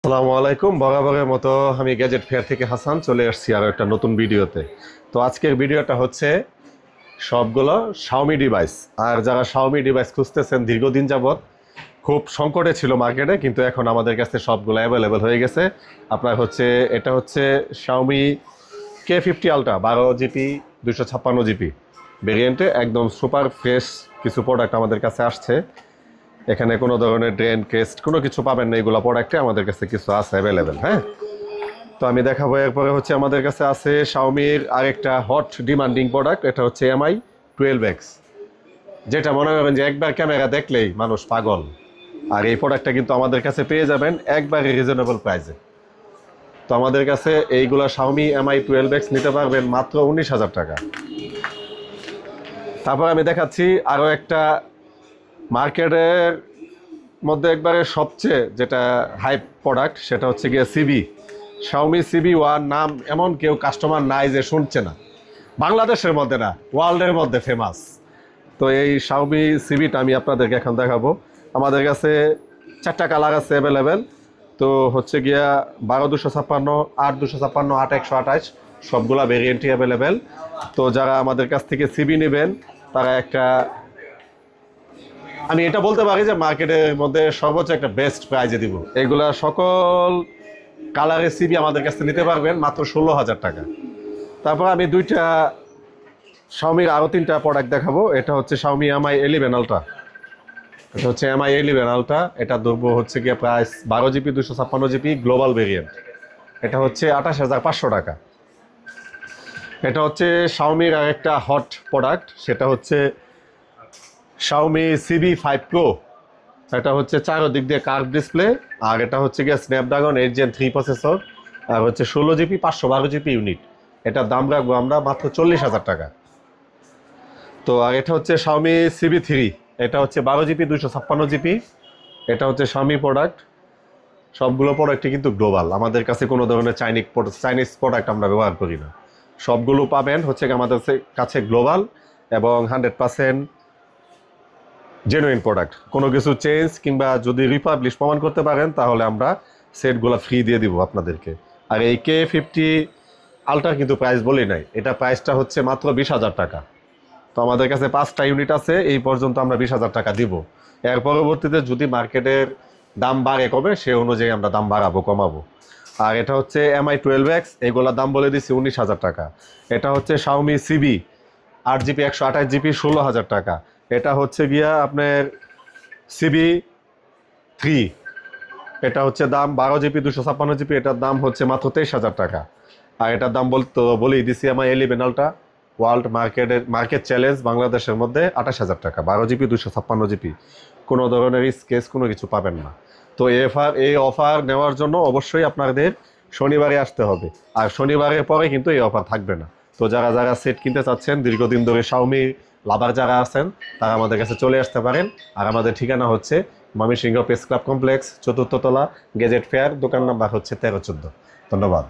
আসসালামু আলাইকুম। বরাবরের মতো আমি গ্যাজেট ফেয়ার থেকে হাসান চলে আসছি আরও একটা নতুন ভিডিওতে। তো আজকের ভিডিওটা হচ্ছে সবগুলো শাওমি ডিভাইস। আর যারা শাওমি ডিভাইস খুঁজতেছেন দীর্ঘদিন যাবৎ, খুব সংকটে ছিল মার্কেটে, কিন্তু এখন আমাদের কাছে সবগুলো অ্যাভেলেবেল হয়ে গেছে। আপনার হচ্ছে এটা হচ্ছে Xiaomi K50 ultra 12 GB 256 GB ভেরিয়েন্টে একদম সুপার ফ্রেশ কিছু প্রোডাক্ট আমাদের কাছে আসছে। এখানে কোনো ধরনের ড্রেন কেস্ট কোনো কিছু পাবেন না, এইগুলো প্রোডাক্টে আমাদের কাছে কিছু আছে অ্যাভেলেবেল। হ্যাঁ, তো আমি দেখাবো। এরপরে হচ্ছে আমাদের কাছে আছে শাওমির আরেকটা হট ডিমান্ডিং প্রোডাক্ট, এটা হচ্ছে Mi 12X, যেটা মনে করেন যে একবার ক্যামেরা দেখলেই মানুষ পাগল। আর এই প্রোডাক্টটা কিন্তু আমাদের কাছে পেয়ে যাবেন একবারে রিজনেবল প্রাইসে। তো আমাদের কাছে এইগুলা শাওমি Mi 12X নিতে পারবেন মাত্র 19,000 টাকা। তারপর আমি দেখাচ্ছি আরও একটা মার্কেটের মধ্যে একবারে সবচেয়ে যেটা হাইপ প্রোডাক্ট, সেটা হচ্ছে গিয়ে সিবি। শাওমি CB1 নাম এমন কেউ কাস্টমার নাই যে শুনছে না, বাংলাদেশের মধ্যে না, ওয়ার্ল্ডের মধ্যে ফেমাস। তো এই শাওমি সিবিটা আমি আপনাদেরকে এখন দেখাবো। আমাদের কাছে 4টা কালার আছে অ্যাভেলেবেল। তো হচ্ছে গিয়া 12-256, 8-256, 8-128 সবগুলা ভেরিয়েন্টই অ্যাভেলেবেল। তো যারা আমাদের কাছ থেকে সিবি নেবেন তারা একটা, আমি এটা বলতে পারি যে মার্কেটের মধ্যে সর্বোচ্চ একটা বেস্ট প্রাইজে দিব। এগুলা সকল কালারের সিবি আমাদের কাছে নিতে পারবেন মাত্র 16,000 টাকা। তারপর আমি শাওমির আরও 3টা প্রোডাক্ট দেখাবো। এটা হচ্ছে শাওমি Mi 11 আলট্রা। এটা হচ্ছে Mi 11 আলট্রা। এটা ধরবো হচ্ছে গিয়ে price 12 GB 256 GB global variant. এটা হচ্ছে 28,500 টাকা। এটা হচ্ছে শাওমির আরেকটা হট প্রোডাক্ট, সেটা হচ্ছে শাওমি CB5 Pro। এটা হচ্ছে চারদিক দিয়ে কার্ভ ডিসপ্লে, আর এটা হচ্ছে গিয়ে স্ন্যাপড্রাগন 8 Gen 3 প্রসেসর, আর হচ্ছে 16 জিবি 512 জিবি ইউনিট। এটার দাম রাখবো আমরা মাত্র 40,000 টাকা। তো আর এটা হচ্ছে শাওমি CB3। এটা হচ্ছে 12 জিবি 256 জিবি। এটা হচ্ছে শাওমি প্রোডাক্ট। সবগুলো প্রোডাক্টই কিন্তু গ্লোবাল, আমাদের কাছে কোনো ধরনের চাইনিজ প্রোডাক্ট আমরা ব্যবহার করি না। সবগুলো পাবেন হচ্ছে আমাদের কাছে গ্লোবাল এবং 100% জেনুইন প্রোডাক্ট। কোনো কিছু চেঞ্জ কিংবা যদি রিপাবলিশ প্রমাণ করতে পারেন তাহলে আমরা সেটগুলো ফ্রি দিয়ে দিব আপনাদেরকে। আর এই K50 আলট্রার কিন্তু প্রাইস বলি নাই, এটা প্রাইসটা হচ্ছে মাত্র 20,000 টাকা। তো আমাদের কাছে 5টা ইউনিট আছে, এই পর্যন্ত আমরা 20,000 টাকা দিব। এর পরবর্তীতে যদি মার্কেটের দাম বাড়ে কবে সে অনুযায়ী আমরা দাম বাড়াবো কমাবো। আর এটা হচ্ছে Mi 12X, এগুলোর দাম বলে দিচ্ছি 19,000 টাকা। এটা হচ্ছে শাওমি CB 8 জিবি 128 জিবি 16,000 টাকা। এটা হচ্ছে গিয়া আপনার CB3। এটা হচ্ছে দাম 12 জিবি 256 জিবি, এটার দাম হচ্ছে মাত্র 23,000 টাকা। আর এটার দাম বলেই দিছি Mi 11 ultra world market challenge বাংলাদেশের মধ্যে 28,000 টাকা। 12 জিবি 256 জিবি, কোনো ধরনের স্কেচ কোনো কিছু পাবেন না। তো এই অফার নেওয়ার জন্য অবশ্যই আপনাদের শনিবারে আসতে হবে, আর শনিবারের পরে কিন্তু এই অফার থাকবে না। তো যারা যারা সেট কিনতে চাচ্ছেন, দীর্ঘদিন ধরে শাওমি লাভার যারা আছেন, তারা আমাদের কাছে চলে আসতে পারেন। আর আমাদের ঠিকানা হচ্ছে ময়মনসিংহ প্রেস ক্লাব কমপ্লেক্স, 4র্থ তলা, গ্যাজেট ফেয়ার, দোকান নাম্বার হচ্ছে 13-14। ধন্যবাদ।